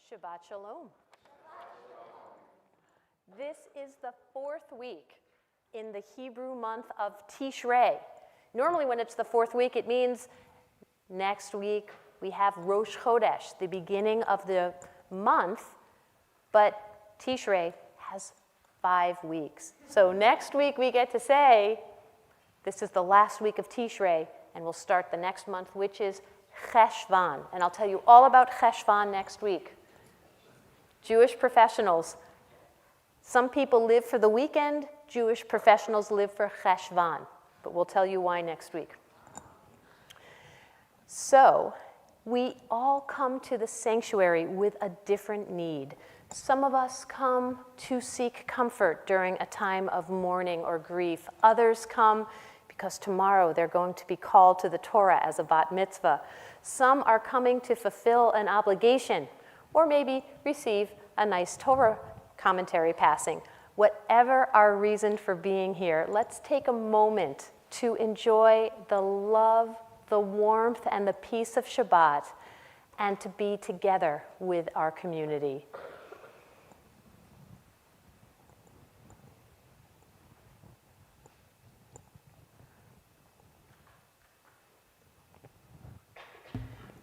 Shabbat Shalom. This is the fourth week in the Hebrew month of Tishrei. Normally when it's the fourth week, it means next week we have Rosh Chodesh, the beginning of the month, but Tishrei has 5 weeks. So next week we get to say, this is the last week of Tishrei, and we'll start the next month, which is Cheshvan. And I'll tell you all about Cheshvan next week. Jewish professionals. Some people live for the weekend. Jewish professionals live for Cheshvan. But we'll tell you why next week. So, we all come to the sanctuary with a different need. Some of us come to seek comfort during a time of mourning or grief. Others come because tomorrow they're going to be called to the Torah as a bat mitzvah. Some are coming to fulfill an obligation, or maybe receive a nice Torah commentary passing. Whatever our reason for being here, let's take a moment to enjoy the love, the warmth, and the peace of Shabbat, and to be together with our community.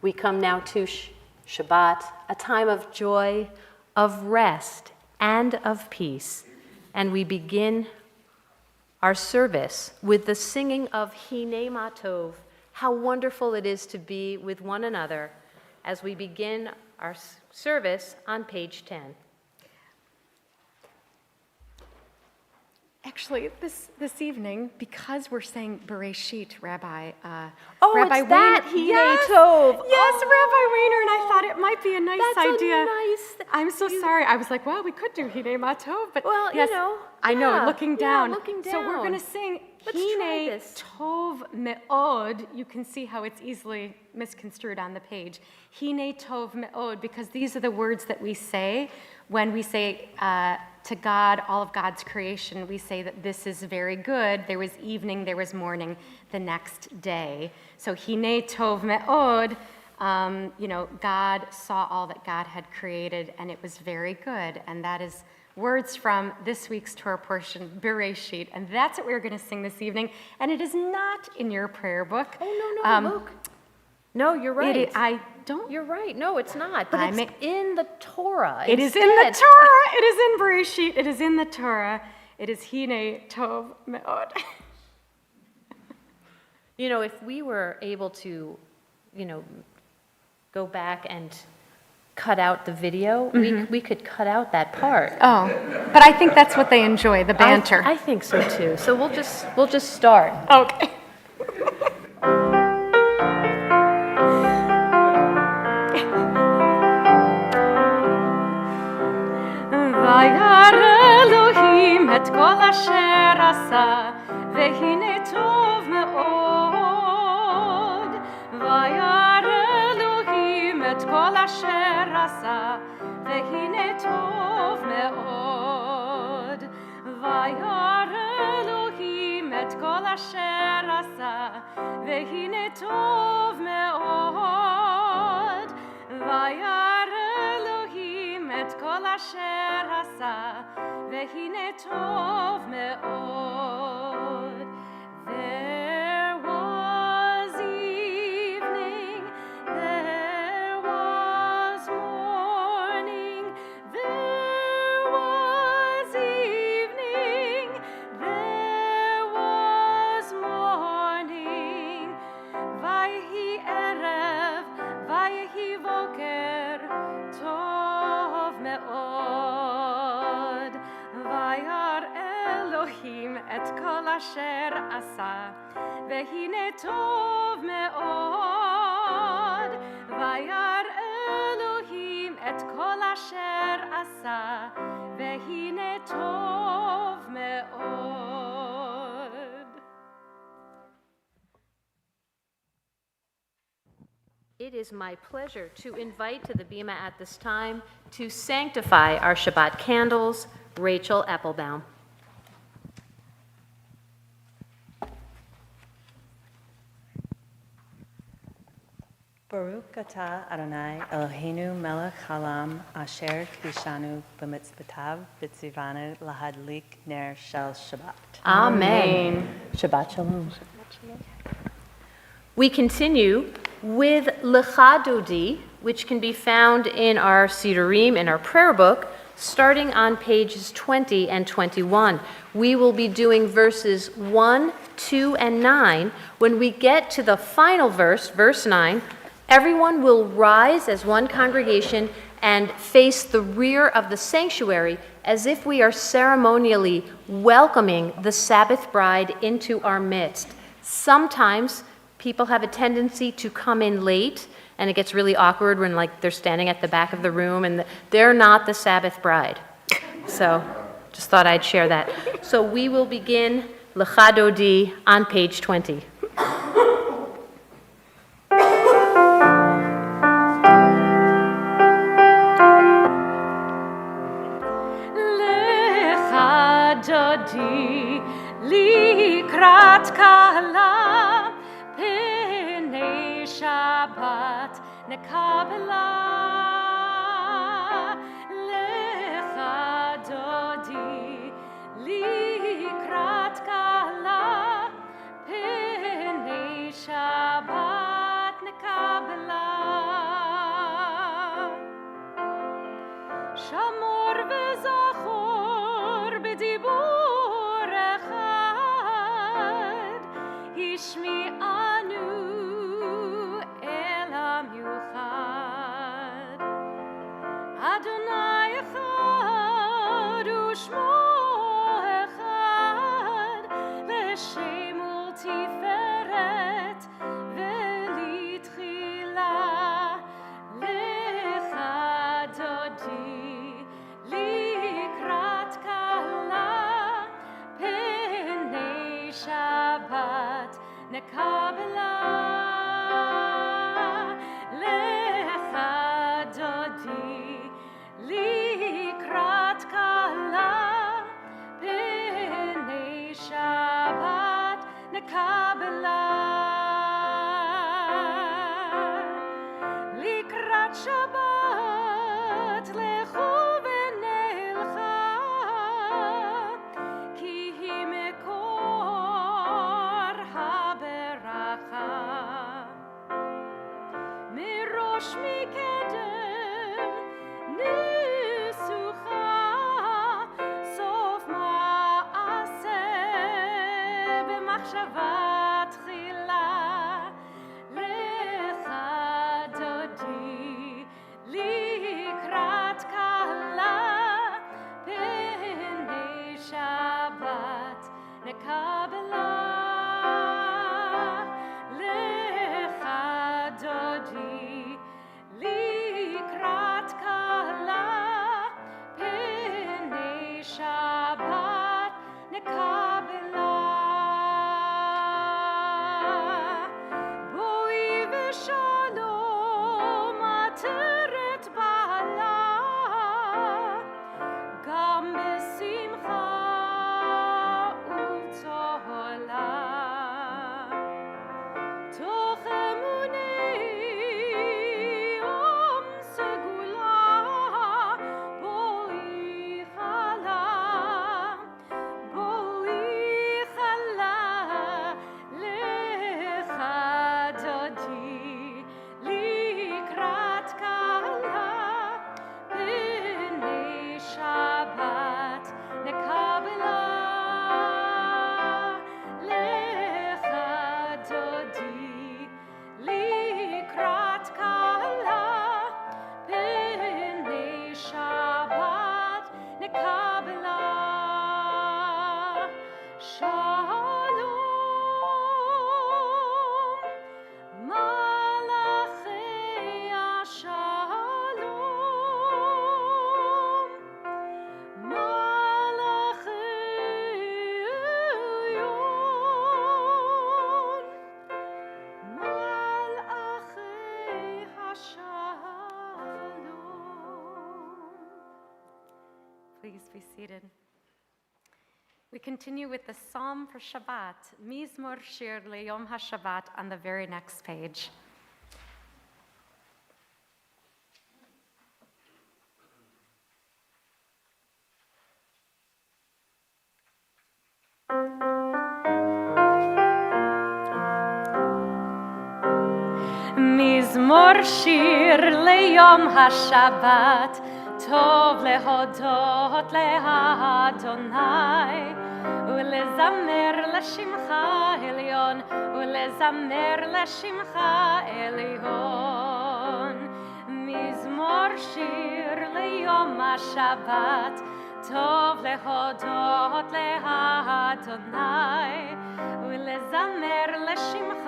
We come now to Shabbat, a time of joy, of rest, and of peace. And we begin our service with the singing of Hinei Ma Tov. How wonderful it is to be with one another as we begin our service on page 10. Actually, this evening, because we're saying Bereshit, Rabbi Rabbi Weiner, that Hinei Tov. Yes, Rabbi Weiner, and I thought it might be a nice idea. I'm so you- sorry. I was like, well, we could do Hinei Ma Tov, but Well, yes, you know, I know, yeah, looking down. looking So we're down. going to sing Let's try Hinei this. Tov Me'od. You can see how it's easily misconstrued on the page. Hinei Tov Me'od, because these are the words that we say when we say to God, all of God's creation, we say that this is very good. There was evening, there was morning the next day. So Hinei Tov Me'od, God saw all that God had created, and it was very good. And that is words from this week's Torah portion, Bereshit. And that's what we're going to sing this evening. And it is not in your prayer book. Oh, no, look. No, you're right. I don't. You're right. No, it's not. But I it's may- in the Torah. It is in instead. the Torah. It is in Bereshit. It is in the Torah. It is Hinei Tov Me'od. You know, if we were able to, go back and cut out the video, we could cut out that part. Oh, but I think that's what they enjoy, the banter. I think so too. So we'll just start. Okay. וירא אלוהים את כל אשר עשה, והנה טוב מאוד. וירא אלוהים את כל אשר עשה, והנה טוב מאוד. וירא אלוהים את כל אשר עשה, והנה טוב מאוד. וירא אלוהים את כל אשר עשה, והנה טוב מאוד. There was evening, there was morning, there was evening, there was morning. ויהי ערב, ויהי בוקר, טוב מאוד. וירא אלוהים את כל אשר עשה, והנה טוב מאוד. וירא אלוהים את כל אשר עשה, והנה טוב מאוד. It is my pleasure to invite to the Bima at this time to sanctify our Shabbat candles, Rachel Applebaum. Baruch atah Adonai Eloheinu melech haolam asher kiddushanu b'mitzvotav v'tzivanu lahadlik ner shel Shabbat. Amen. Shabbat shalom. We continue with Lecha Dodi, which can be found in our Sidurim, in our prayer book, starting on pages 20 and 21. We will be doing verses 1, 2, and 9. When we get to the final verse, verse 9, everyone will rise as one congregation and face the rear of the sanctuary as if we are ceremonially welcoming the Sabbath bride into our midst. Sometimes people have a tendency to come in late, and it gets really awkward when they're standing at the back of the room and they're not the Sabbath bride. So just thought I'd share that. So we will begin Lecha Dodi on page 20. Lecha Dodi likrat kala P'nei Shabbat nekabela Lecha Dodi likrat kala P'nei Shabbat nekabela Shamor v'zachor b'dibur echad Hishmi'anu el hamiuchad Adonai echad u'shmo echad L'shem u'tiferet v'litchila Lecha Dodi likrat kala P'nei Shabbat nekabela Lecha Dodi likrat kala P'nei Shabbat nekabela Likrat Shabbat lechu v'nelcha Ki hi mekor haberacha Mirosh mikedem nisucha Sof ma'aseh b'machshava tchila Lecha Dodi likrat kala P'nei Shabbat nekabela Lecha Dodi likrat kala P'nei Shabbat nekabela Boi v'shalom ateret bala Gam b'simcha u'tola Toch emunei om segula Boi chala Lecha Dodi likrat kala P'nei Shabbat nekabela Lecha Dodi likrat kala P'nei Shabbat nekabela Shalom Malachei Shalom Malachei Elyon Malachei Shalom Please be seated. We continue with the Psalm for Shabbat, Mizmor Shir Leyom HaShabbat, on the very next page. שיר ליום השבת, טוב להודות לאדוני, ולזמר לשמך עליון, ולזמר לשמך עליון. מזמור שיר ליום השבת, טוב להודות לאדוני, ולזמר לשמך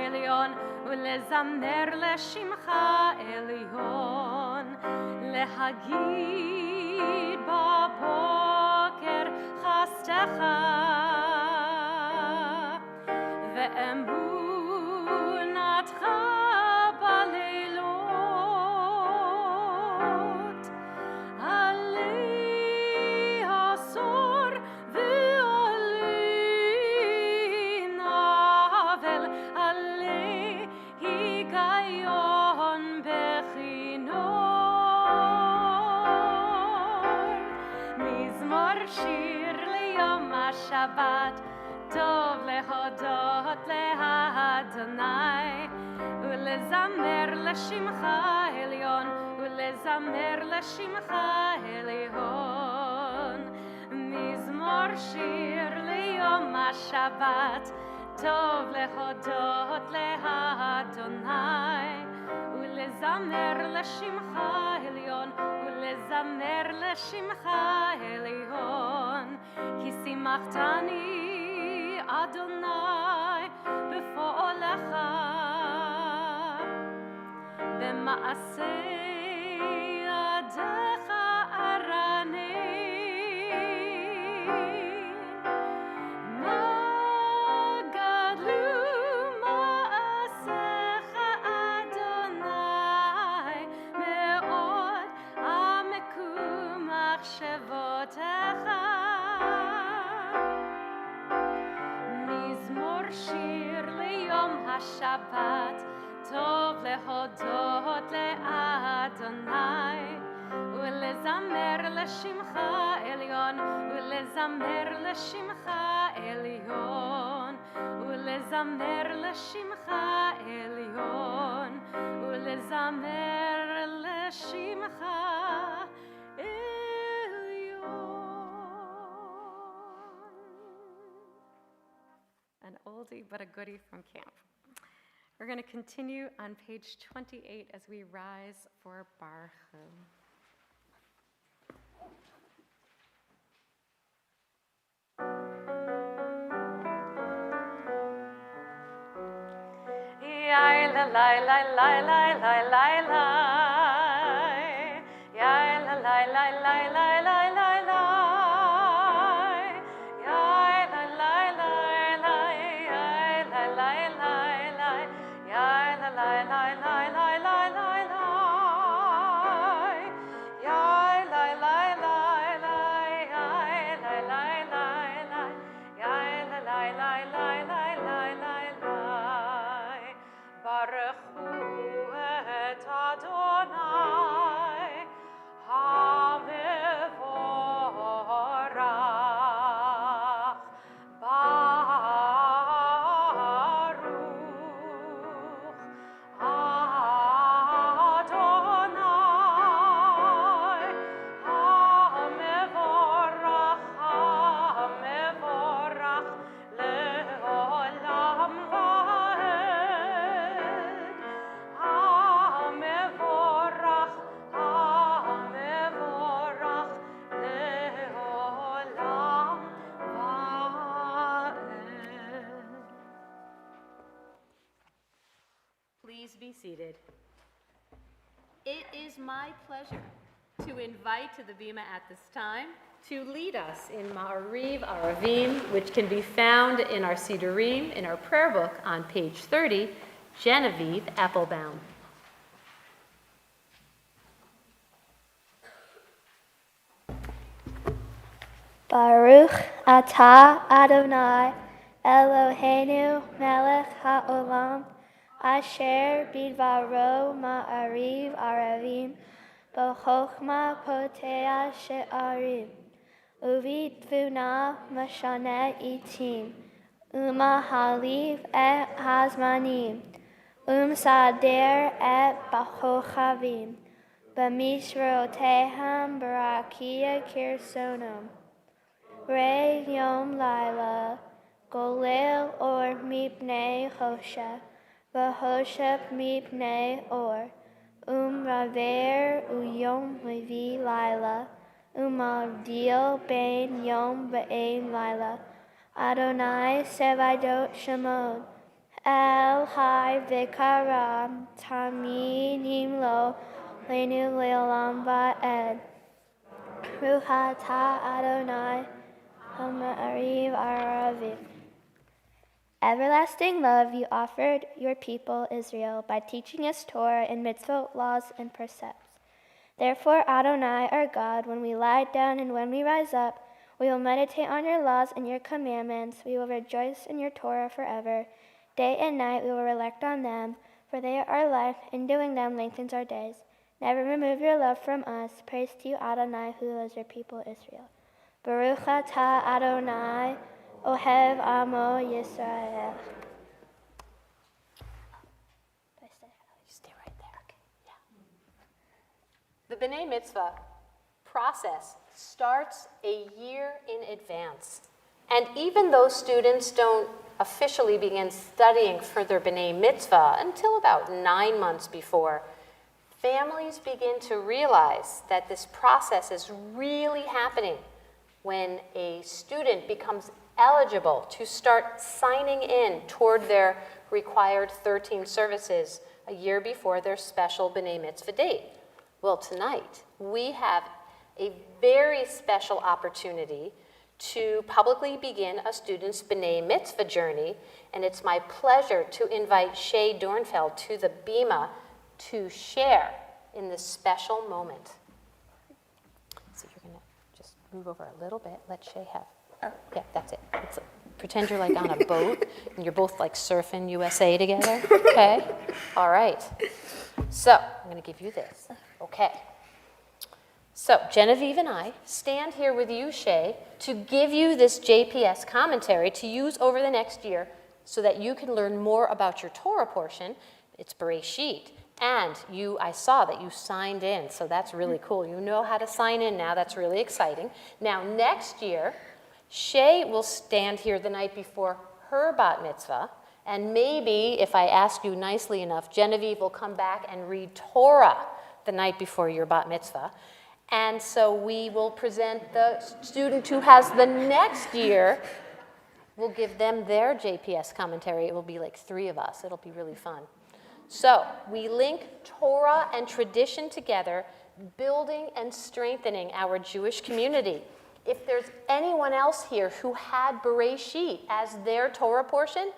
עליון, ולזמר לשמך עליון. להגיד בבוקר חסדך ואמונתך בלילות, עלי עשור ועלי נבל, עלי היגיון בכינור. מזמור שיר ליום השבת, טוב להודות לאדוני, ולזמר לשמך עליון, ולזמר לשמך עליון. מזמור שיר ליום השבת, טוב להודות לאדוני, ולזמר לשמך עליון, ולזמר לשמך עליון. כי שימחתני אדוני בפועלך, במעשה ידיך ארנן. מה גדלו מעשיך אדוני, מאוד עמקו מחשבותיך. מזמור שיר ליום השבת, טוב להודות לאדוני, ולזמר לשמך עליון, ולזמר לשמך עליון, ולזמר לשמך עליון, ולזמר לשמך an oldie but a goodie from camp. We're going to continue on page 28 as we rise for Baruch. Yai la la la la la la la la, yai la la la la la la la la. Please be seated. It is my pleasure to invite to the Bima at this time to lead us in Ma'ariv Aravim, which can be found in our Sidurim, in our prayer book on page 30, Genevieve Applebaum. Baruch atah Adonai Eloheinu melech haolam asher bidvaro ma'ariv aravim b'chochma potea she'arim uvitvuna mashane itim umahaliv et hazmanim Sader et Bachochavim, B'mishrotehem Barakia Kirsonom, Re Yom Laila, Golel Or Mipnei Hosha, V'Hosha Mipnei Or, Raver Uyom Levi Laila, Mavdil Ben Yom Be'en Laila, Adonai Sevadot Shemod, El Hai Vikaram Taminim Lo Lenu Leolam Va'ed, Ruhata Adonai Hamariv Aravim. Everlasting love you offered your people Israel by teaching us Torah and mitzvot, laws, and precepts. Therefore, Adonai, our God, when we lie down and when we rise up, we will meditate on your laws and your commandments. We will rejoice in your Torah forever. Day and night we will reflect on them, for they are our life, and doing them lengthens our days. Never remove your love from us. Praise to you, Adonai, who loves your people Israel. Baruch atah Adonai, Ohev Amo Yisrael. Stay right there. Okay. Yeah. The B'nai Mitzvah process starts a year in advance. And even though students don't officially begin studying for their B'nai Mitzvah until about 9 months before, families begin to realize that this process is really happening when a student becomes eligible to start signing in toward their required 13 services a year before their special B'nai Mitzvah date. Well, tonight we have a very special opportunity to publicly begin a student's B'nai Mitzvah journey, and it's my pleasure to invite Shay Dornfeld to the Bima to share in this special moment. So you're going to just move over a little bit, let Shay have, yeah, that's it. Pretend you're like on a boat, and you're both like surfing USA together, okay? All right. So I'm going to give you this, okay? So Genevieve and I stand here with you, Shay, to give you this JPS commentary to use over the next year so that you can learn more about your Torah portion. It's Bereshit. And I saw that you signed in, so that's really cool. You know how to sign in now. That's really exciting. Now, next year, Shay will stand here the night before her bat mitzvah, and maybe, if I ask you nicely enough, Genevieve will come back and read Torah the night before your bat mitzvah. And so we will present the student who has the next year, we'll give them their JPS commentary. It will be like 3 of us. It'll be really fun. So we link Torah and tradition together, building and strengthening our Jewish community. If there's anyone else here who had Bereshit as their Torah portion,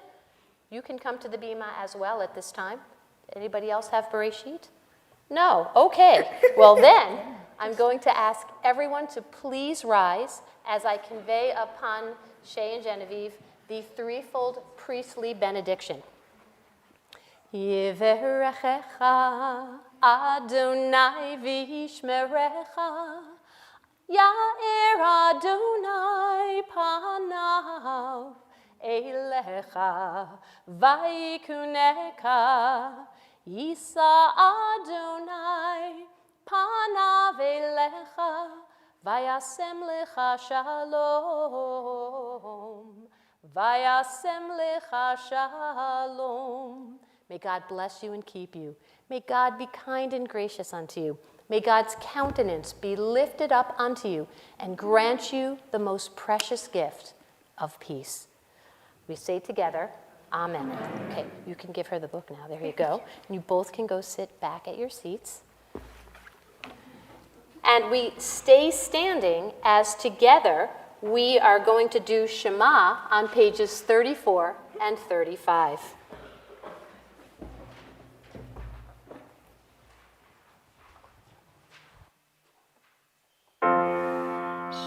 you can come to the Bima as well at this time. Anybody else have Bereshit? No? Okay. Well then, I'm going to ask everyone to please rise as I convey upon Shay and Genevieve the threefold priestly benediction. Yiverechecha Adonai v'yishmerecha, Ya'er Adonai panav elecha v'yikuneka, Yisa Adonai panav elecha v'yasem lecha shalom, v'yasem lecha shalom. May God bless you and keep you. May God be kind and gracious unto you. May God's countenance be lifted up unto you and grant you the most precious gift of peace. We say together, Amen. Okay, you can give her the book now. There you go. And you both can go sit back at your seats. And we stay standing as together we are going to do Shema on pages 34 and 35.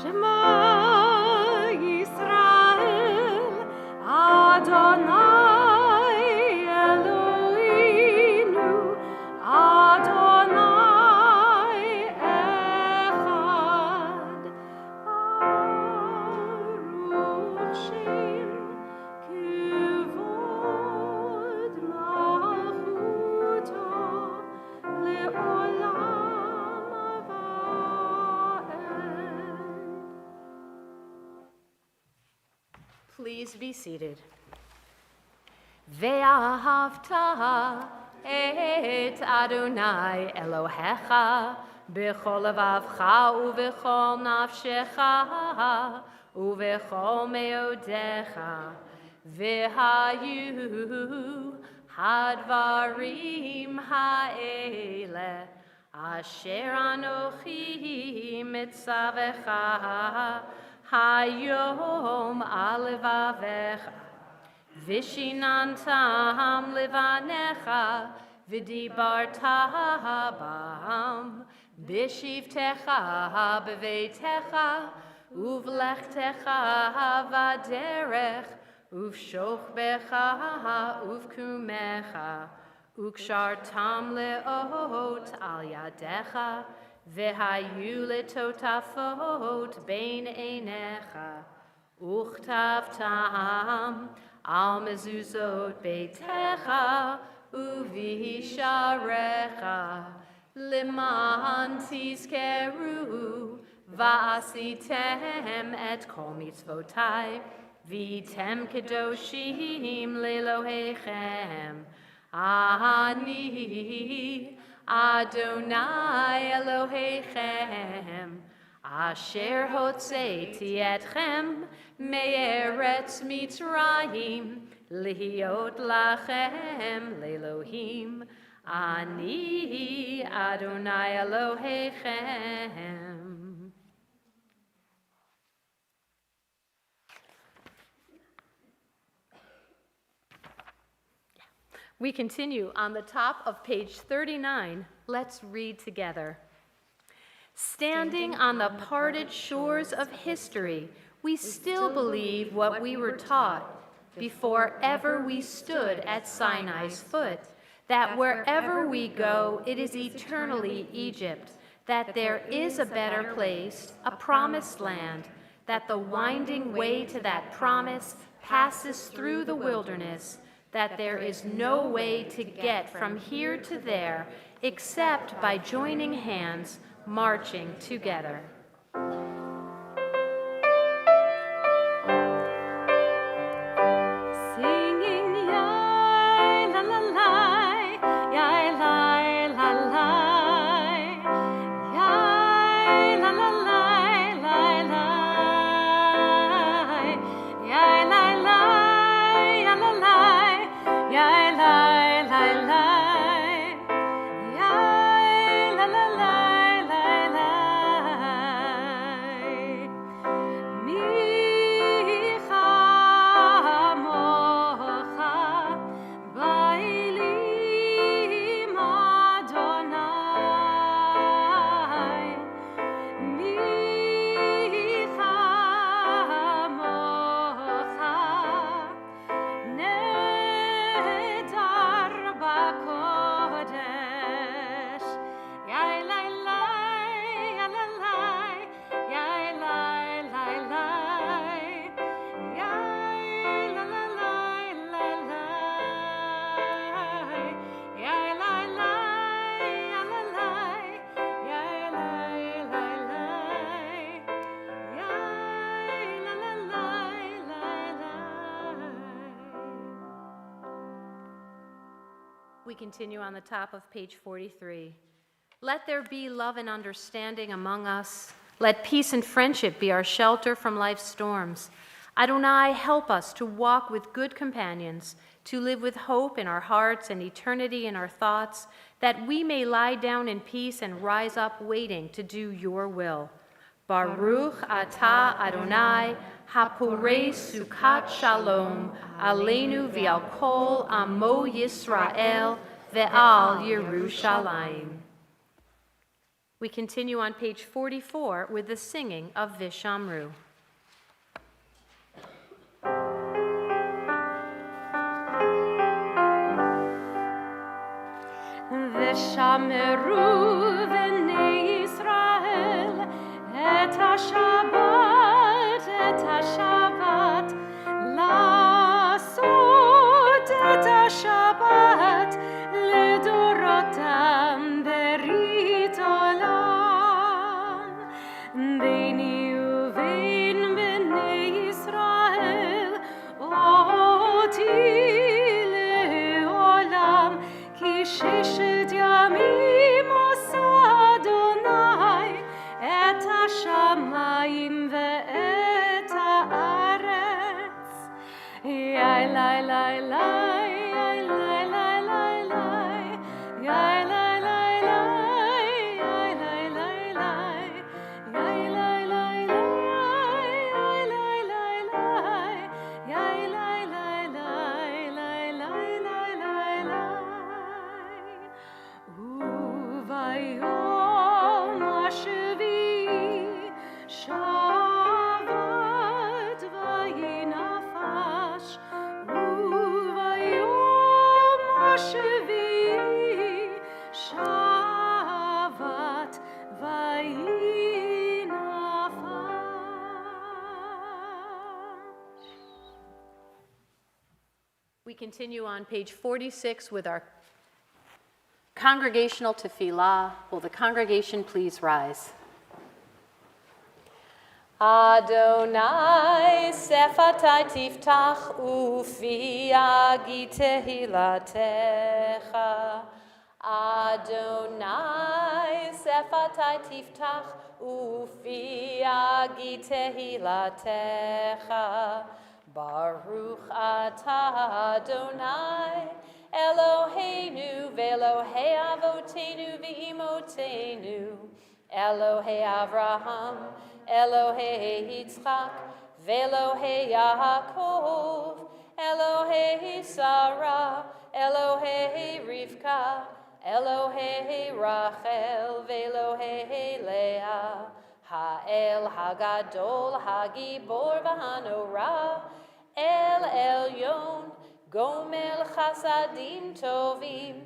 Shema Yisrael, Adonai Eloheinu, Adonai Echad, Aruch Shem Kivod Malchut. Please be seated. Ve'ahavta et Adonai Elohecha b'chol levavcha u'v'chol nafshecha u'v'chol meodecha v'hayu hadvarim ha'ele asher anochi mitzavecha hayom alevavecha Vishinantam livanecha vidibarta bam bishivtecha bevetecha uvlechtecha vaderech uvshochbecha uvkumecha ukshartam leot al yadecha vehayu letotafot bein einecha Uchtavtam al mezuzot beitecha uvisharecha liman tizkeru va'asitem et kol mitzvotai vitem kedoshim lelohechem ani Adonai Elohechem Asher hotzeiti etchem me'eretz Mitzrayim lihiot lachem le'Elohim ani Adonai Elohechem. We continue on the top of page 39. Let's read together. Standing on the parted shores of history, we still believe what we were taught before ever we stood at Sinai's foot, that wherever we go, it is eternally Egypt, that there is a better place, a promised land, that the winding way to that promise passes through the wilderness, that there is no way to get from here to there except by joining hands, marching together. Singing yai la la la, yai la la la, yai la la la, la la, yai la la, ya la la, yai la la la. We continue on the top of page 43. Let there be love and understanding among us. Let peace and friendship be our shelter from life's storms. Adonai, help us to walk with good companions, to live with hope in our hearts and eternity in our thoughts, that we may lie down in peace and rise up waiting to do your will. Baruch atah Adonai, hapurei sukat shalom, aleinu v'al kol amo Yisrael ve'al Yerushalayim. We continue on page 44 with the singing of Vishamru. Vishamru v'nei Yisrael et ha-Shabbat, לעשות את השבת לדורותם בריבם. continue on page 46 with our congregational tefillah. Will the congregation please rise? Adonai sefatai tiftach ufi agi tehilatecha. Adonai sefatai tiftach ufi agi tehilatecha. Baruch atah Adonai Eloheinu ve'Elohei avotenu ve'imotenu Elohei Avraham Elohei Yitzchak ve'Elohei Yaakov Elohei Sarah Elohei Rivka Elohei Rachel ve'Elohei Leah Ha'el Hagadol Hagibor v'Hanorah El Elyon Gomel Chasadim Tovim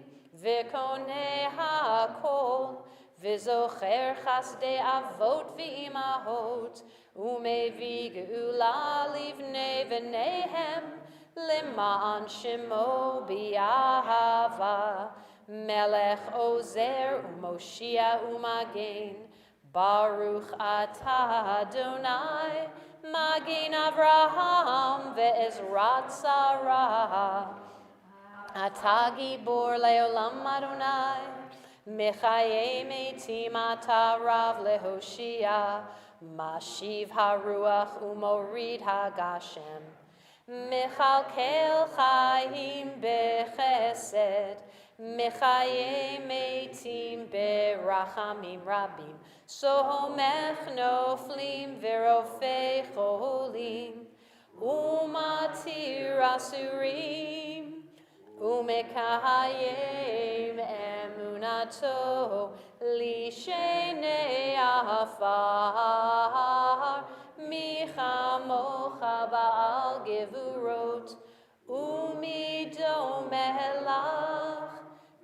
V'Koneh HaKol V'Zocher Chasdei Avot V'Imahot Umevi Geula Livnei V'Nehem L'Ma'an Shemo B'Yahava Melech Ozer U'Moshia U'Magen Baruch atah Adonai Magen Avraham ve'Ezrat Sarah Atah Gibor le'olam Adonai Mechayei Meitim atah Rav leHoshia Mashiv haruach u'morid hagashem Mechalkel chayim bechesed Mechayei Meitim berachamim rabim Sohomech noflim verofei cholim Umatir asurim Umekayim emunato Lishenei afar Michamocha ba'al gevurot Umido melach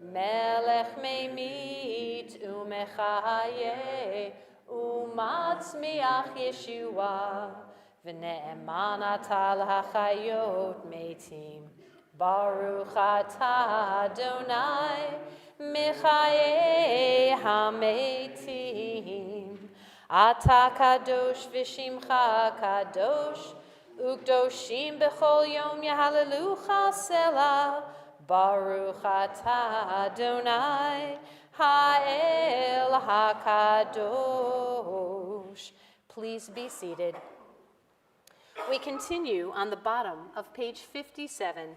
Melech meimit umechaye umatzmiach Yeshua v'ne'eman atal hachayot meitim Baruch atah Adonai michaye hameitim Ata kadosh v'shimcha kadosh ukdoshim b'chol yom yahalelucha selah Baruch atah Adonai Ha'el HaKadosh. Please be seated. We continue on the bottom of page 57.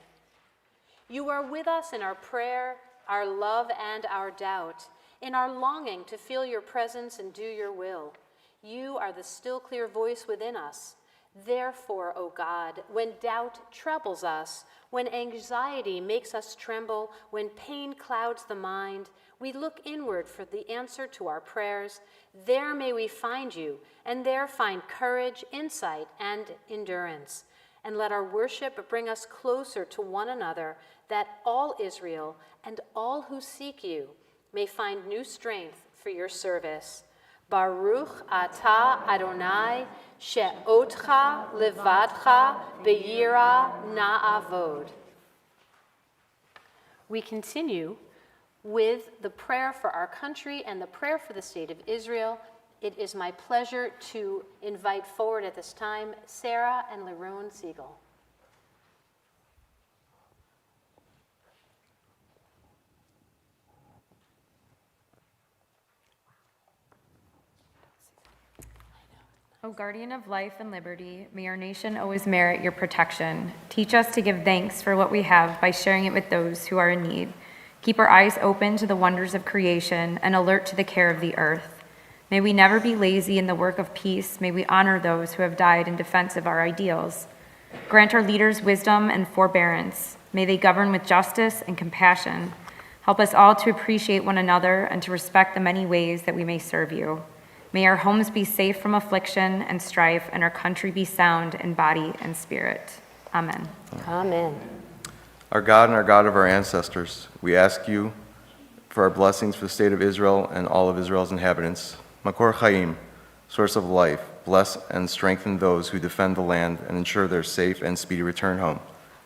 You are with us in our prayer, our love, and our doubt, in our longing to feel your presence and do your will. You are the still clear voice within us. Therefore, O God, when doubt troubles us, when anxiety makes us tremble, when pain clouds the mind, we look inward for the answer to our prayers. There may we find you, and there find courage, insight, and endurance. And let our worship bring us closer to one another, that all Israel and all who seek you may find new strength for your service. Baruch atah Adonai she'otcha levadcha be'yira na'avod. We continue with the prayer for our country and the prayer for the state of Israel. It is my pleasure to invite forward at this time Sarah and Lerone Siegel. O guardian of life and liberty, may our nation always merit your protection. Teach us to give thanks for what we have by sharing it with those who are in need. Keep our eyes open to the wonders of creation and alert to the care of the earth. May we never be lazy in the work of peace. May we honor those who have died in defense of our ideals. Grant our leaders wisdom and forbearance. May they govern with justice and compassion. Help us all to appreciate one another and to respect the many ways that we may serve you. May our homes be safe from affliction and strife, and our country be sound in body and spirit. Amen. Amen. Our God and our God of our ancestors, we ask you for our blessings for the state of Israel and all of Israel's inhabitants. Makor Chaim, source of life, bless and strengthen those who defend the land and ensure their safe and speedy return home.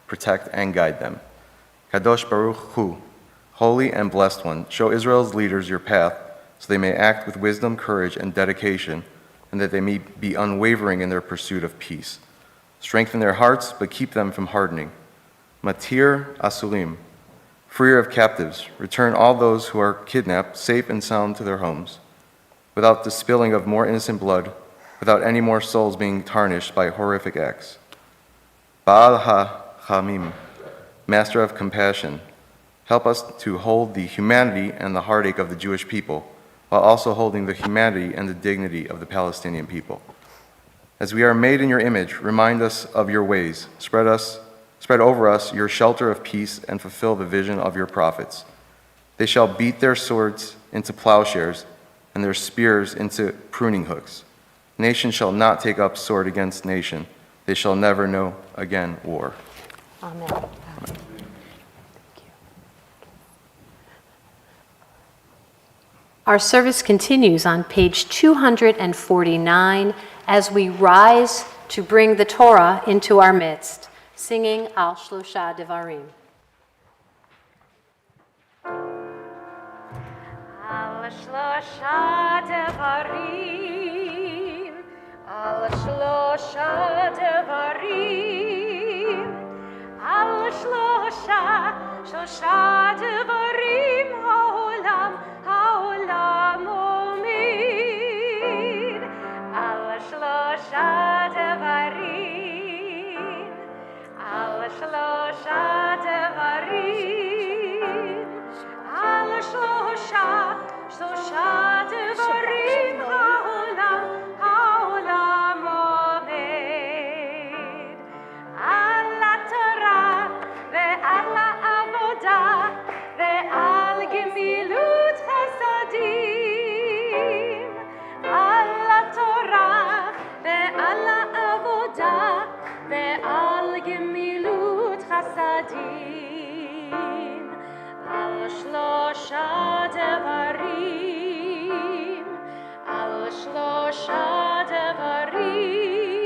protect, and guide them. Kadosh Baruch Hu, holy and blessed one, show Israel's leaders your path so they may act with wisdom, courage, and dedication, and that they may be unwavering in their pursuit of peace. Strengthen their hearts, but keep them from hardening. Matir Asulim, freer of captives, return all those who are kidnapped safe and sound to their homes, without the spilling of more innocent blood, without any more souls being tarnished by horrific acts. Baal ha-Chamim, master of compassion, help us to hold the humanity and the heartache of the Jewish people, while also holding the humanity and the dignity of the Palestinian people. As we are made in your image, remind us of your ways. Spread over us your shelter of peace and fulfill the vision of your prophets. They shall beat their swords into plowshares and their spears into pruning hooks. Nation shall not take up sword against nation. They shall never know again war. Amen. Our service continues on page 249 as we rise to bring the Torah into our midst, singing Al Shlosha Devarim. Al Shlosha Devarim, Al Shlosha Devarim, Al Shlosha Devarim, Haolam Omer, Al Shlosha Devarim, Al Shlosha Devarim, Al Shlosha Devarim, Haolam Omer, Al Torah ve'al Avodah ve'al Gemilut Chasadim, Al Torah ve'al Avodah ve'al Gemilut Chasadim, Al Shlosha Devarim, Al Shlosha Devarim,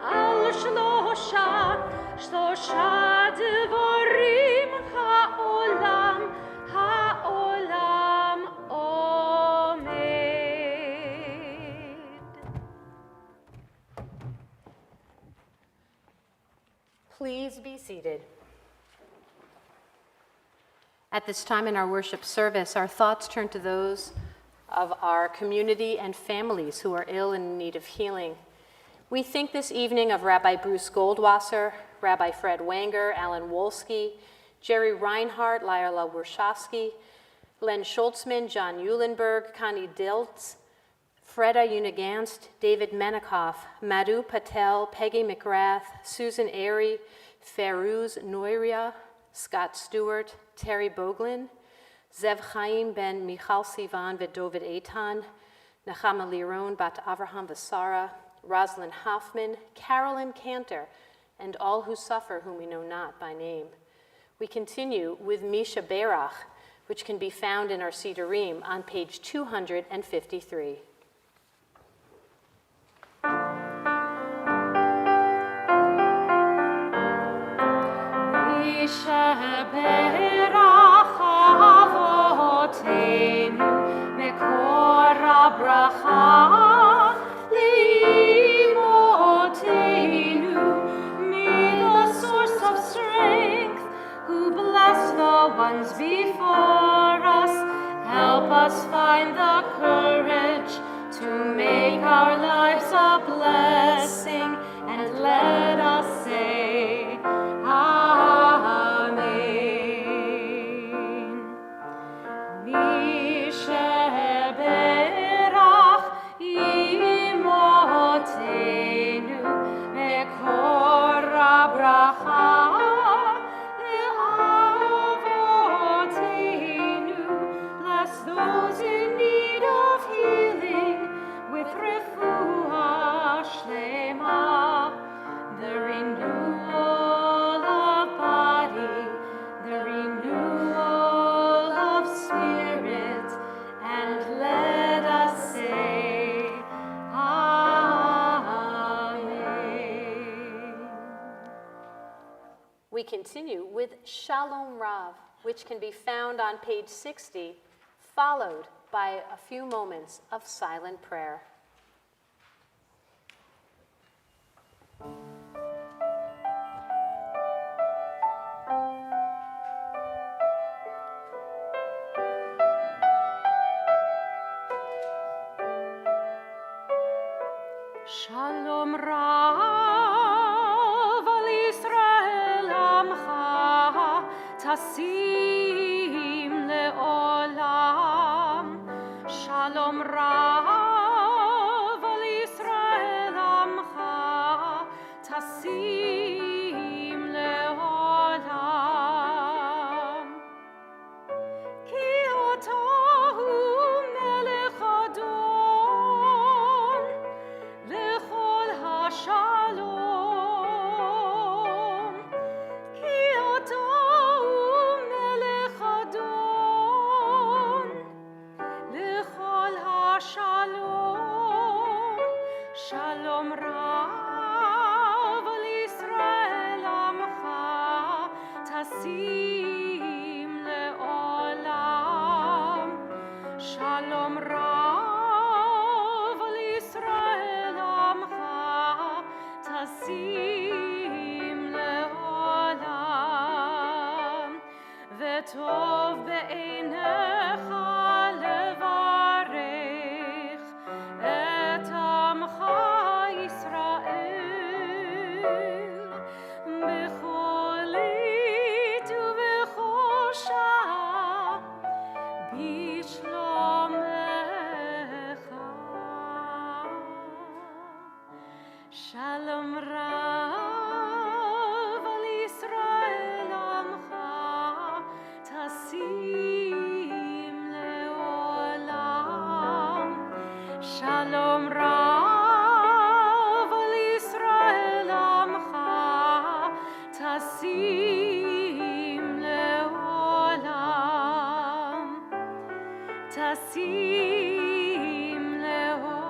Al Shlosha Devarim, Haolam Omed. Please be seated. At this time in our worship service, our thoughts turn to those of our community and families who are ill and in need of healing. We think this evening of Rabbi Bruce Goldwasser, Rabbi Fred Wanger, Alan Wolski, Jerry Reinhardt, Lila Warshawski, Len Schultzman, John Eulenberg, Connie Diltz, Freda Uniganst, David Menikoff, Madhu Patel, Peggy McGrath, Susan Airy, Ferouz Noiria, Scott Stewart, Terry Boglin, Zev Chaim ben Michal Sivan v'Dovid Eitan, Nechama Liron bat Avraham v'Sara, Rosalind Hoffman, Carolyn Cantor, and all who suffer whom we know not by name. We continue with Misha Berach, which can be found in our Sidurim on page 253. Misha Berach Avoteinu Mekor HaBracha Leimoteinu, may the source of strength, who bless the ones before us, help us find the courage to make our lives a blessing, and let us say Amen. Misheberach imotenu mekor habracha le'avotenu. Bless those in need of healing with refuah continue with Shalom Rav, which can be found on page 60, followed by a few moments of silent prayer. Shalom Rav al Yisrael amcha tasim leolam. Shalom Rav al Yisrael amcha tasim leolam. Ki otahu melech adon lechol hashalom. Ki otahu melech adon lechol hashalom. Shalom Rav al Yisrael amcha tasim leolam. Shalom Rav al Yisrael amcha tasim leolam. V'tov be'einecha levarech et amcha Yisrael b'chol עת ובכל שעה בשלומך. Shalom Rav al Yisrael amcha tasim leolam. Shalom Rav al Yisrael amcha tasim leolam. Tasim leolam.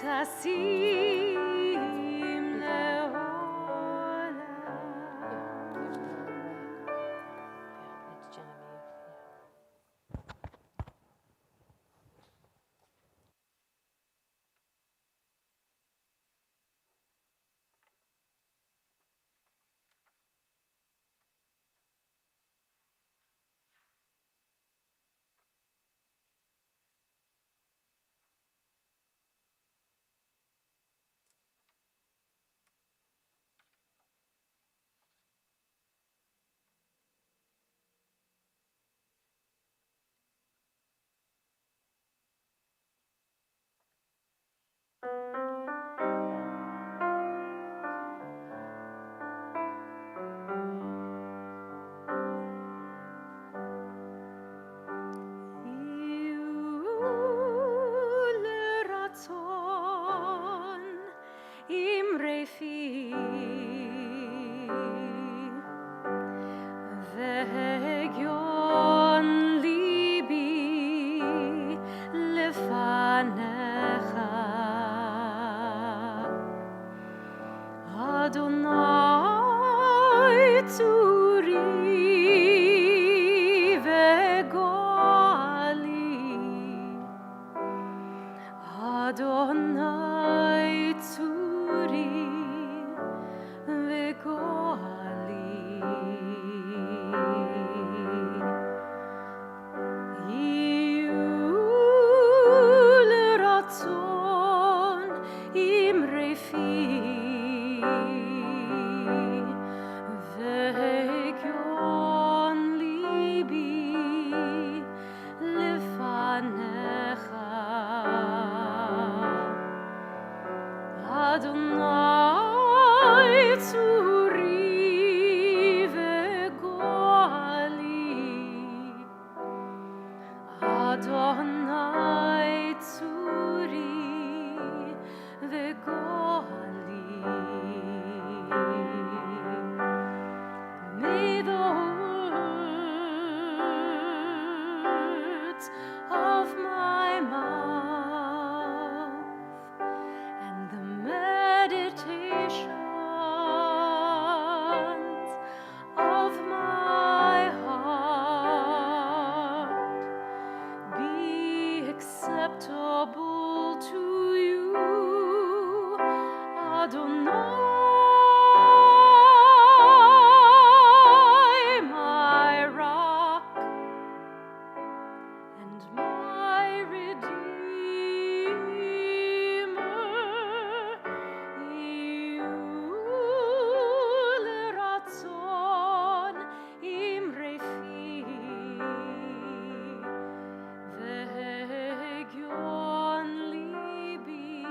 Tasim leolam. It's Genevieve. Adonai tzuri v'goali. Yiyu l'ratzon imre fi v'egion libi lefanecha. Adonai tzuri v'goali. Adonai tzuri v'goali. May the words of my mouth and the meditation acceptable to you, Adonai, my rock and my Redeemer. Leratzon imrefi ve'hegion libi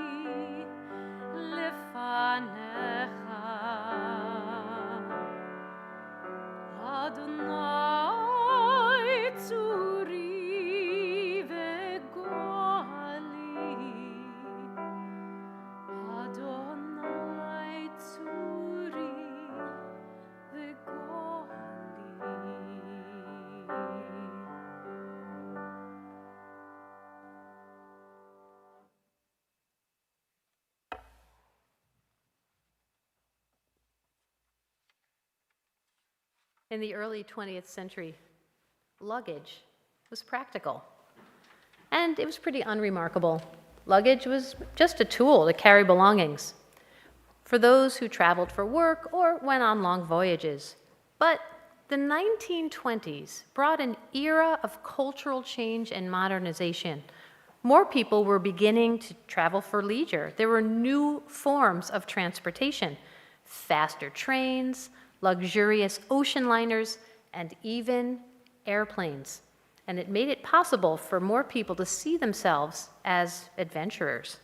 lefanecha. Adonai tzuri ve'goali. Adonai tzuri In the early 20th century, luggage was practical, and it was pretty unremarkable. Luggage was just a tool to carry belongings for those who traveled for work or went on long voyages. But the 1920s brought an era of cultural change and modernization. More people were beginning to travel for leisure. There were new forms of transportation, faster trains, luxurious ocean liners, and even airplanes. And it made it possible for more people to see themselves as adventurers.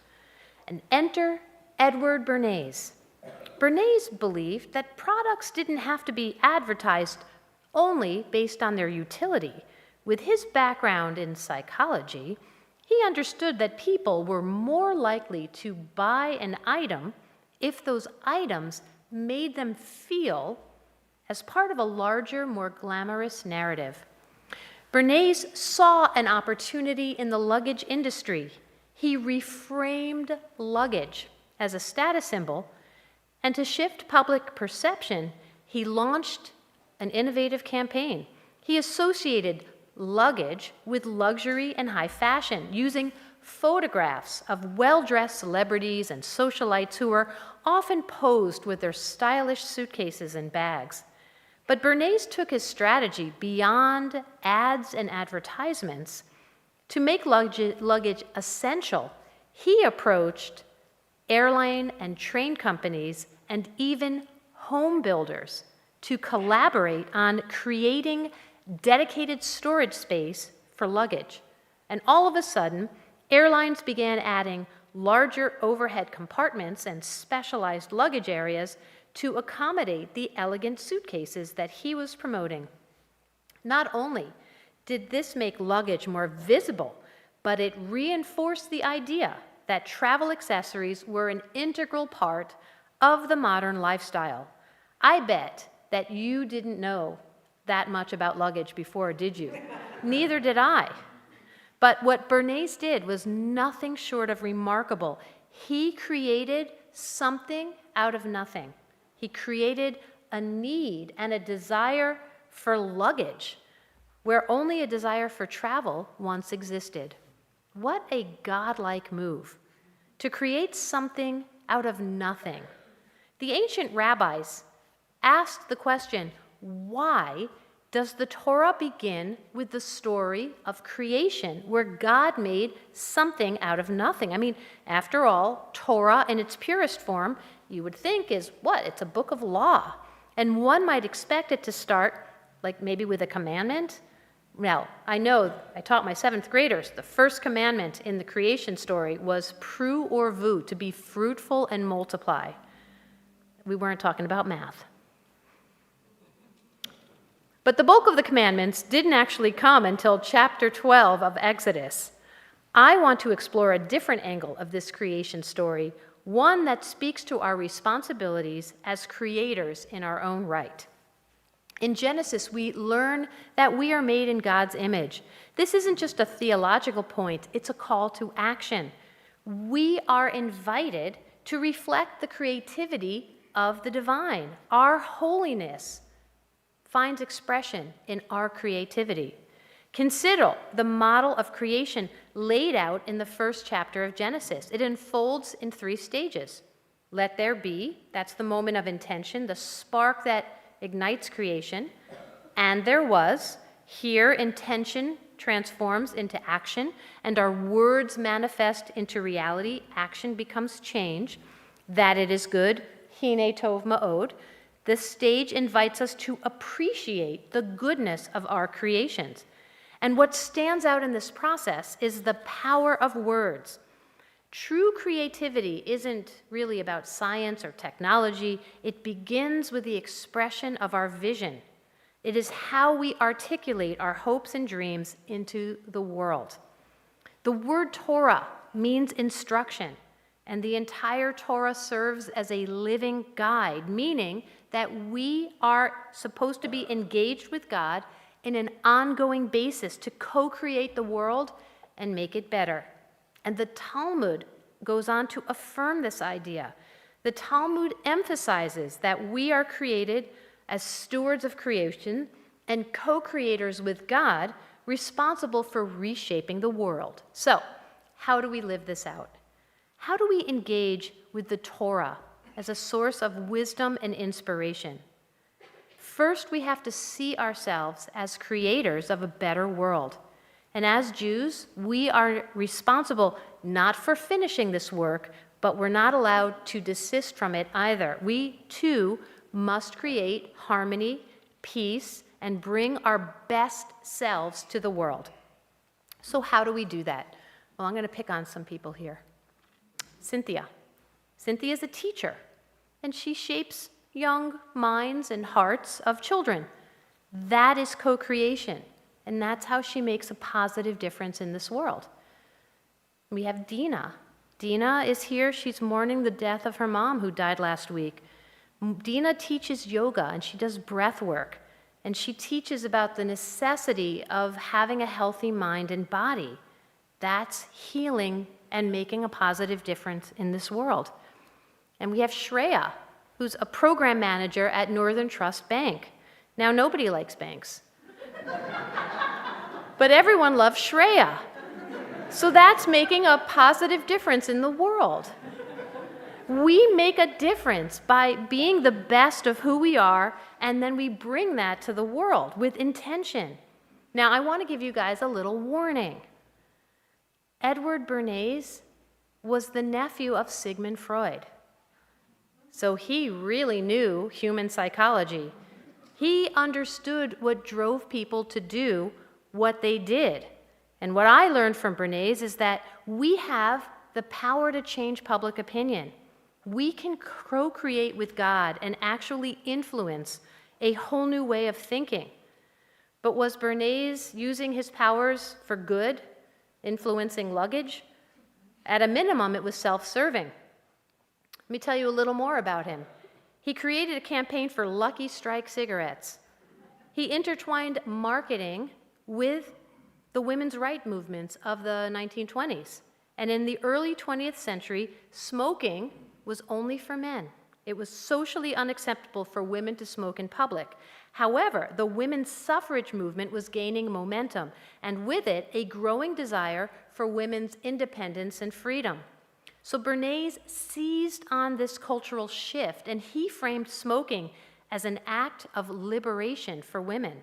And enter Edward Bernays. Bernays believed that products didn't have to be advertised only based on their utility. With his background in psychology, he understood that people were more likely to buy an item if those items made them feel as part of a larger, more glamorous narrative. Bernays saw an opportunity in the luggage industry. He reframed luggage as a status symbol, and to shift public perception, he launched an innovative campaign. He associated luggage with luxury and high fashion, using photographs of well-dressed celebrities and socialites who were often posed with their stylish suitcases and bags. But Bernays took his strategy beyond ads and advertisements. To make luggage essential, he approached airline and train companies and even home builders to collaborate on creating dedicated storage space for luggage. And all of a sudden, airlines began adding larger overhead compartments and specialized luggage areas to accommodate the elegant suitcases that he was promoting. Not only did this make luggage more visible, but it reinforced the idea that travel accessories were an integral part of the modern lifestyle. I bet that you didn't know that much about luggage before, did you? Neither did I. But what Bernays did was nothing short of remarkable. He created something out of nothing. He created a need and a desire for luggage where only a desire for travel once existed. What a godlike move, to create something out of nothing. The ancient rabbis asked the question, why does the Torah begin with the story of creation where God made something out of nothing? I mean, after all, Torah in its purest form, you would think is what? It's a book of law. And one might expect it to start like maybe with a commandment. Now, I know I taught my 7th graders the first commandment in the creation story was pru or vu, to be fruitful and multiply. We weren't talking about math. But the bulk of the commandments didn't actually come until chapter 12 of Exodus. I want to explore a different angle of this creation story, one that speaks to our responsibilities as creators in our own right. In Genesis, we learn that we are made in God's image. This isn't just a theological point, it's a call to action. We are invited to reflect the creativity of the divine. Our holiness finds expression in our creativity. Consider the model of creation laid out in the first chapter of Genesis. It unfolds in 3 stages. Let there be, that's the moment of intention, the spark that ignites creation. And there was, here intention transforms into action, and our words manifest into reality. Action becomes change. That it is good, hine tov ma'od. This stage invites us to appreciate the goodness of our creations. And what stands out in this process is the power of words. True creativity isn't really about science or technology. It begins with the expression of our vision. It is how we articulate our hopes and dreams into the world. The word Torah means instruction, and the entire Torah serves as a living guide, meaning that we are supposed to be engaged with God in an ongoing basis to co-create the world and make it better. And the Talmud goes on to affirm this idea. The Talmud emphasizes that we are created as stewards of creation and co-creators with God, responsible for reshaping the world. So, how do we live this out? How do we engage with the Torah as a source of wisdom and inspiration? First, we have to see ourselves as creators of a better world. And as Jews, we are responsible not for finishing this work, but we're not allowed to desist from it either. We, too, must create harmony, peace, and bring our best selves to the world. So how do we do that? Well, I'm going to pick on some people here. Cynthia. Cynthia is a teacher, and she shapes young minds and hearts of children. That is co-creation, and that's how she makes a positive difference in this world. We have Dina. Dina is here. She's mourning the death of her mom who died last week. Dina teaches yoga, and she does breath work, and she teaches about the necessity of having a healthy mind and body. That's healing and making a positive difference in this world. And we have Shreya, who's a program manager at Northern Trust Bank. Now, nobody likes banks. But everyone loves Shreya. So that's making a positive difference in the world. We make a difference by being the best of who we are, and then we bring that to the world with intention. Now, I want to give you guys a little warning. Edward Bernays was the nephew of Sigmund Freud. So he really knew human psychology. He understood what drove people to do what they did. And what I learned from Bernays is that we have the power to change public opinion. We can co-create with God and actually influence a whole new way of thinking. But was Bernays using his powers for good, influencing luggage? At a minimum, it was self-serving. Let me tell you a little more about him. He created a campaign for Lucky Strike cigarettes. He intertwined marketing with the women's rights movements of the 1920s. And in the early 20th century, smoking was only for men. It was socially unacceptable for women to smoke in public. However, the women's suffrage movement was gaining momentum, and with it, a growing desire for women's independence and freedom. So Bernays seized on this cultural shift, and he framed smoking as an act of liberation for women.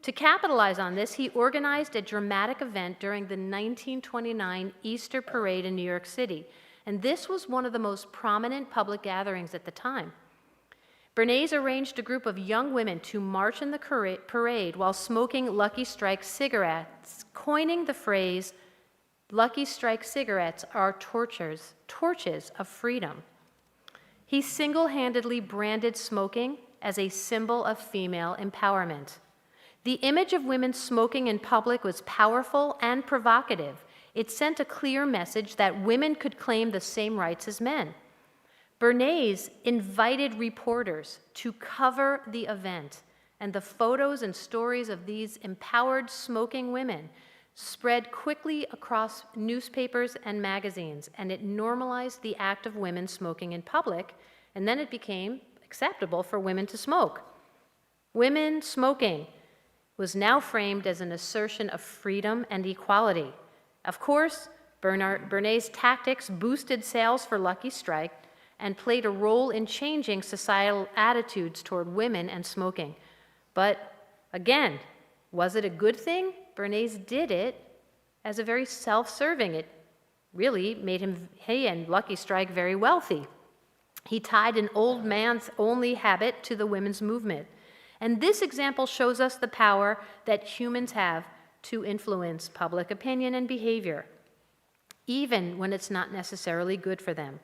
To capitalize on this, he organized a dramatic event during the 1929 Easter Parade in New York City, and this was one of the most prominent public gatherings at the time. Bernays arranged a group of young women to march in the parade while smoking Lucky Strike cigarettes, coining the phrase, "Lucky Strike cigarettes are torches of freedom." He single-handedly branded smoking as a symbol of female empowerment. The image of women smoking in public was powerful and provocative. It sent a clear message that women could claim the same rights as men. Bernays invited reporters to cover the event, and the photos and stories of these empowered smoking women spread quickly across newspapers and magazines, and it normalized the act of women smoking in public, and then it became acceptable for women to smoke. Women smoking was now framed as an assertion of freedom and equality, Of course, Bernays' tactics boosted sales for Lucky Strike and played a role in changing societal attitudes toward women and smoking. But again, was it a good thing? Bernays did it as a very self-serving. It really made he and Lucky Strike very wealthy. He tied an old man's only habit to the women's movement. And this example shows us the power that humans have to influence public opinion and behavior, even when it's not necessarily good for them.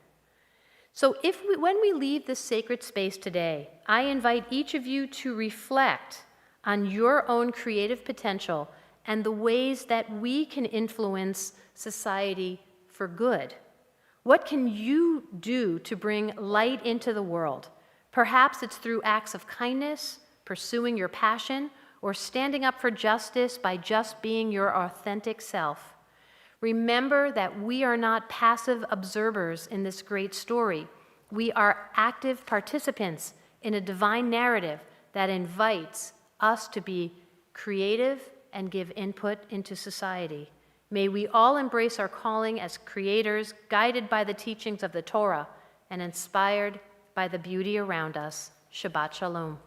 So when we leave this sacred space today, I invite each of you to reflect on your own creative potential and the ways that we can influence society for good. What can you do to bring light into the world? Perhaps it's through acts of kindness, pursuing your passion, or standing up for justice by just being your authentic self. Remember that we are not passive observers in this great story. We are active participants in a divine narrative that invites us to be creative and give input into society. May we all embrace our calling as creators, guided by the teachings of the Torah and inspired by the beauty around us. Shabbat Shalom.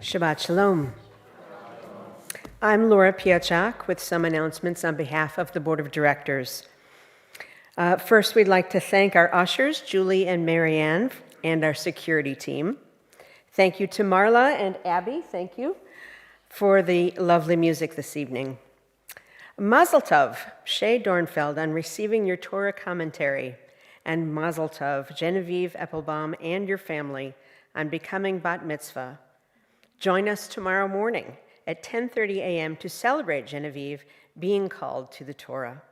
Shabbat Shalom. I'm Laura Piachak with some announcements on behalf of the Board of Directors. First, we'd like to thank our ushers, Julie and Marianne, and our security team. Thank you to Marla and Abby, thank you, for the lovely music this evening. Mazel Tov, Shay Dornfeld, on receiving your Torah commentary, and Mazel Tov, Genevieve Eppelbaum and your family, on becoming Bat Mitzvah. Join us tomorrow morning at 10:30 a.m. to celebrate Genevieve being called to the Torah.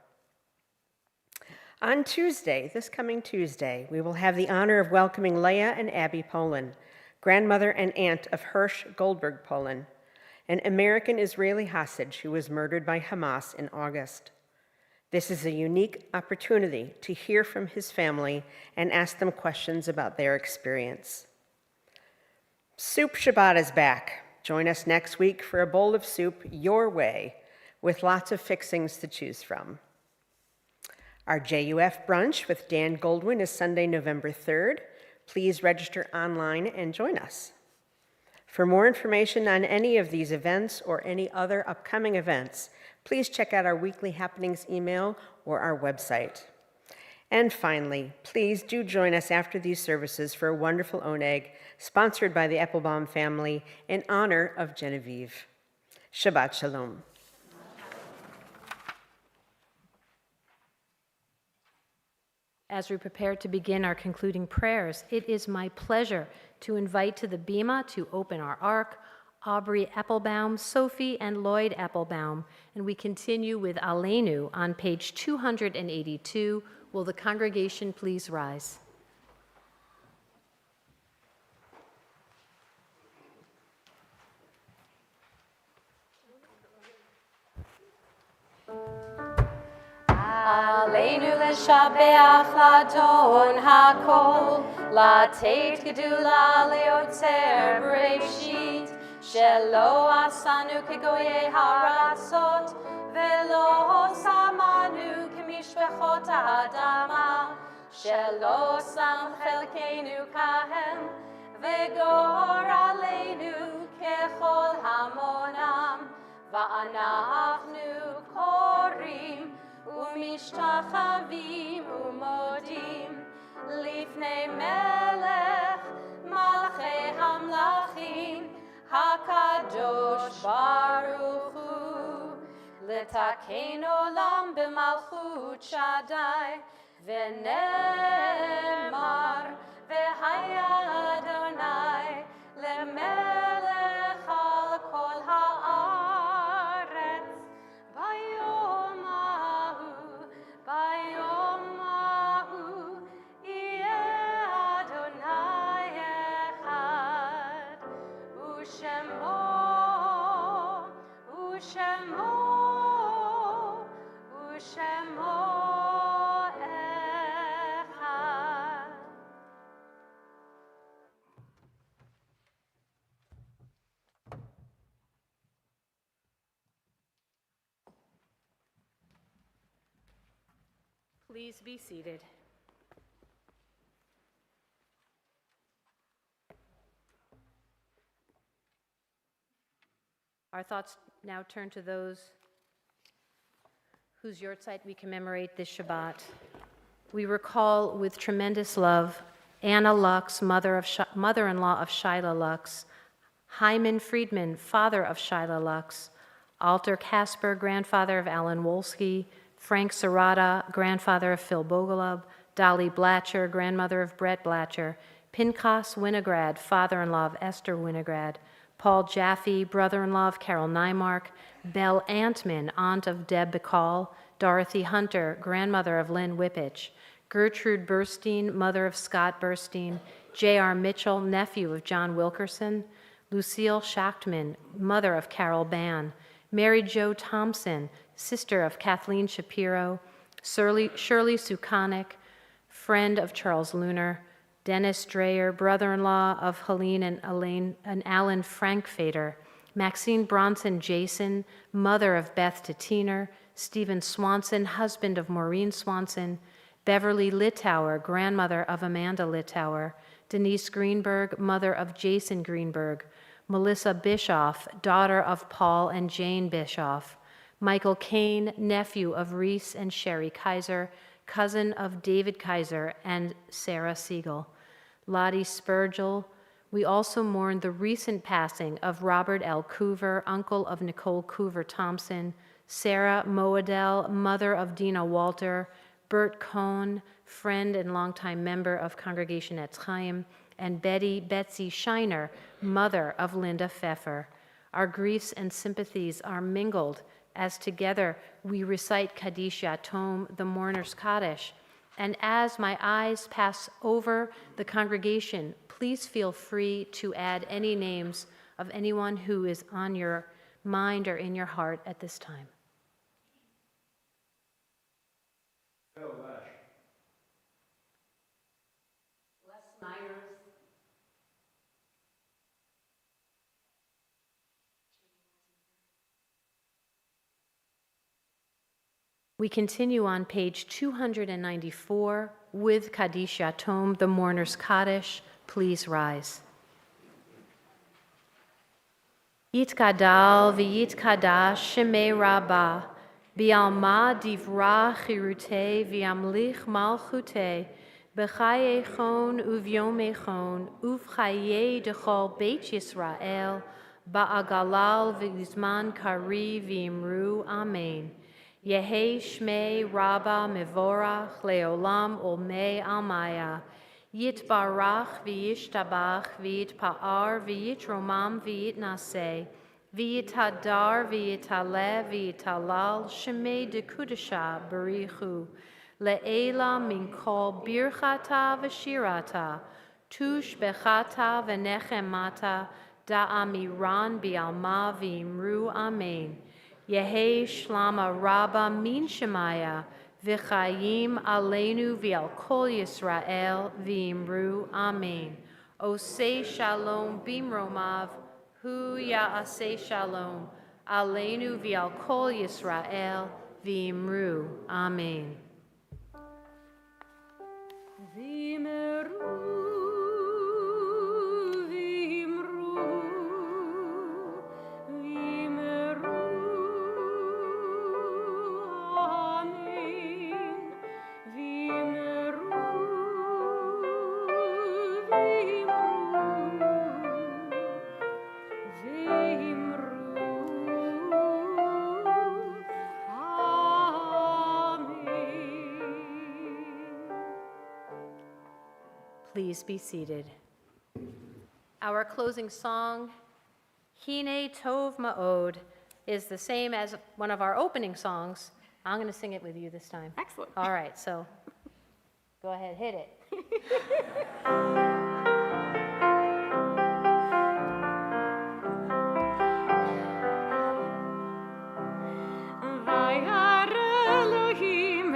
On Tuesday, this coming Tuesday, we will have the honor of welcoming Leah and Abby Poland, grandmother and aunt of Hirsch Goldberg Poland, an American-Israeli hostage who was murdered by Hamas in August. This is a unique opportunity to hear from his family and ask them questions about their experience. Soup Shabbat is back. Join us next week for a bowl of soup your way, with lots of fixings to choose from. Our JUF brunch with Dan Goldwyn is Sunday, November 3rd. Please register online and join us. For more information on any of these events or any other upcoming events, please check out our weekly happenings email or our website. And finally, please do join us after these services for a wonderful oneg sponsored by the Eppelbaum family in honor of Genevieve. Shabbat Shalom. As we prepare to begin our concluding prayers, it is my pleasure to invite to the Bima to open our ark Aubrey Eppelbaum, Sophie, and Lloyd Eppelbaum, and we continue with Aleinu on page 282. Will the congregation please rise? Aleinu leshabeach ladon hakol, latet gedula leotzer b'reishit, shelo asanu kegoye haratzot, velo samanu kemishpechot ha'adama, shelo sam chelkeinu kahem, vegor aleinu kechol hamonam, va'anachnu korim, ומשתחווים ומודים לפני מלך מלכי המלכים הקדוש ברוך הוא לתקן עולם במלכות שדי ונאמר והיה אדוני למלך על כל הארץ ביום ביום ההוא יהיה אדוני אחד, ושמו אחד. Please be seated. Our thoughts now turn to those whose yahrzeit we commemorate this Shabbat. We recall with tremendous love Anna Lux, mother-in-law of Shiloh Lux, Hyman Friedman, father of Shiloh Lux, Alter Kasper, grandfather of Alan Wolski, Frank Serrata, grandfather of Phil Bogalub, Dolly Blatcher, grandmother of Brett Blatcher, Pinchas Winograd, father-in-law of Esther Winograd, Paul Jaffe, brother-in-law of Carol Nymark, Belle Antman, aunt of Deb Bacall, Dorothy Hunter, grandmother of Lynn Whippich, Gertrude Burstein, mother of Scott Burstein, J.R. Mitchell, nephew of John Wilkerson, Lucille Schachtman, mother of Carol Bann, Mary Jo Thompson, sister of Kathleen Shapiro, Shirley Sukanik, friend of Charles Lunar, Dennis Dreyer, brother-in-law of Helene and Alan Frankfeder, Maxine Bronson Jason, mother of Beth Tatiner, Stephen Swanson, husband of Maureen Swanson, Beverly Littauer, grandmother of Amanda Littauer, Denise Greenberg, mother of Jason Greenberg, Melissa Bischoff, daughter of Paul and Jane Bischoff, Michael Kane, nephew of Reese and Sherry Kaiser, cousin of David Kaiser and Sarah Siegel, Lottie Spurgel. We also mourn the recent passing of Robert L. Coover, uncle of Nicole Coover Thompson, Sarah Moadell, mother of Dina Walter, Bert Cohn, friend and longtime member of Congregation Etz Chaim, and Betsy Shiner, mother of Linda Pfeffer. Our griefs and sympathies are mingled as together we recite Kaddish Yatom, the mourner's Kaddish. And as my eyes pass over the congregation, please feel free to add any names of anyone who is on your mind or in your heart at this time. Les Myers. We continue on page 294 with Kaddish Yatom, the mourner's Kaddish. Please rise. Yitkadal v'yitkadash shemei rabbah, bi'alma divra chirute v'yamlich malchute, b'chaye chon uvyome chon, uvchaye dechol beit Yisrael, ba'agalal v'izman kari v'imru amen. Yehi shmei rabba mevorach leolam olmei almaya. Yitbarach v'yishtabach v'yitpa'ar v'yitromam v'yitnaseh v'yitadar v'yitaleh v'yitalal shemei dekudesha barichu le'ela min kol birchata v'shirata tush bechata v'nechemata da'amiran bi'alma v'imru amen. Yehi shlama rabba min shemaya v'chayim aleinu v'al kol Yisrael v'imru amen. Osei shalom bimromav hu ya'aseh shalom aleinu v'al kol Yisrael v'imru amen. Please be seated. Our closing song, Hine Tov Ma'od, is the same as one of our opening songs. I'm going to sing it with you this time. Excellent. All right, so go ahead, hit it.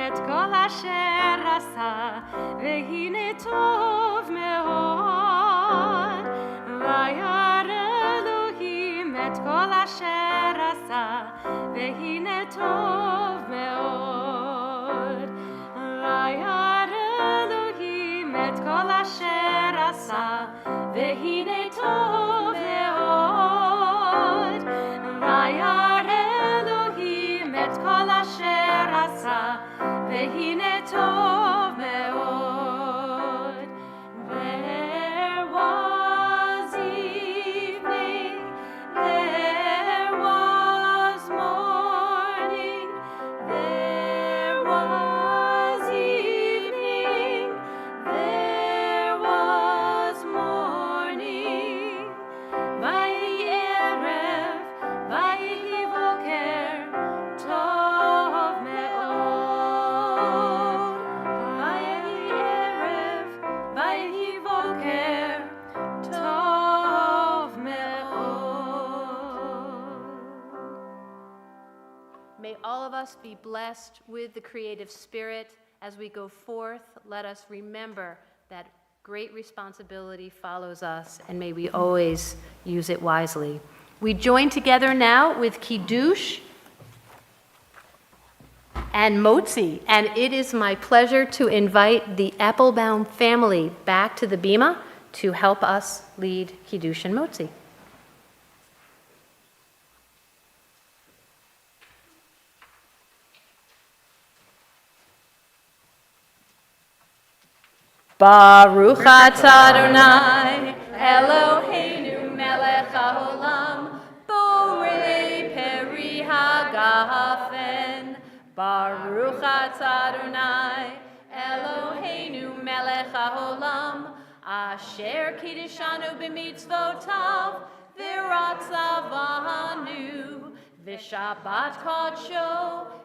את כל אשר עשה, והנה טוב מאוד. וירא אלוהים את כל אשר עשה, והנה טוב מאוד. אשר עשה, והנה טוב מאוד. וירא אלוהים את כל אשר עשה, והנה טוב מאוד. There was evening, there was morning, there was evening, there was morning. ויהי ערב, ויהי בוקר, טוב מאוד. ויהי ערב, ויהי בוקר, טוב מאוד. May all of us be blessed with the creative spirit. As we go forth, let us remember that great responsibility follows us, and may we always use it wisely. We join together now with Kiddush and Motzi, and it is my pleasure to invite the Applebaum family back to the Bima to help us lead Kiddush and Motzi. Baruch atah Adonai, Eloheinu melech haolam, borei peri hagafen. Baruch atah Adonai, Eloheinu melech haolam, asher kiddishanu b'mitzvotav, v'ratzavanu, v'shabbat kodsho,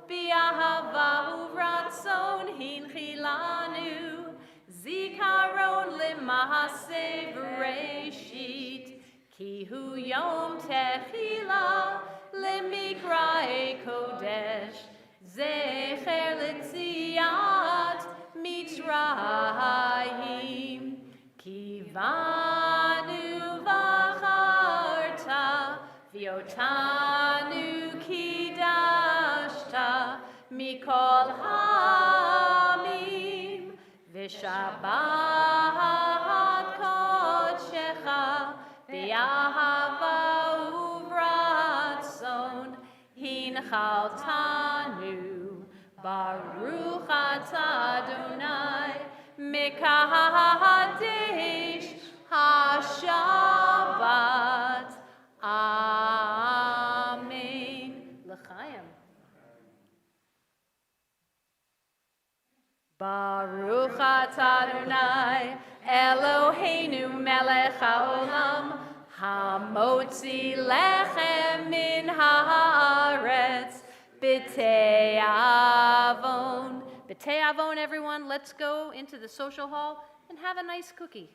b'ahava uvratzon hinchilanu. Zikaron lemahase bereshit, ki hu yom techila lemikrae kodesh, zecher letziat mitzrayim, ki vanu vacharta, viotanu kidashta, mikol hamim, Shabbat kodshecha b'ahava uvratzon hinchaltanu. Baruch atah Adonai mekadesh haShabbat. Amen. L'chaim. Baruch atah Adonai, Eloheinu melech haolam, hamotzi lechem min haaretz, b'tei avon. B'tei avon, everyone, let's go into the social hall and have a nice cookie.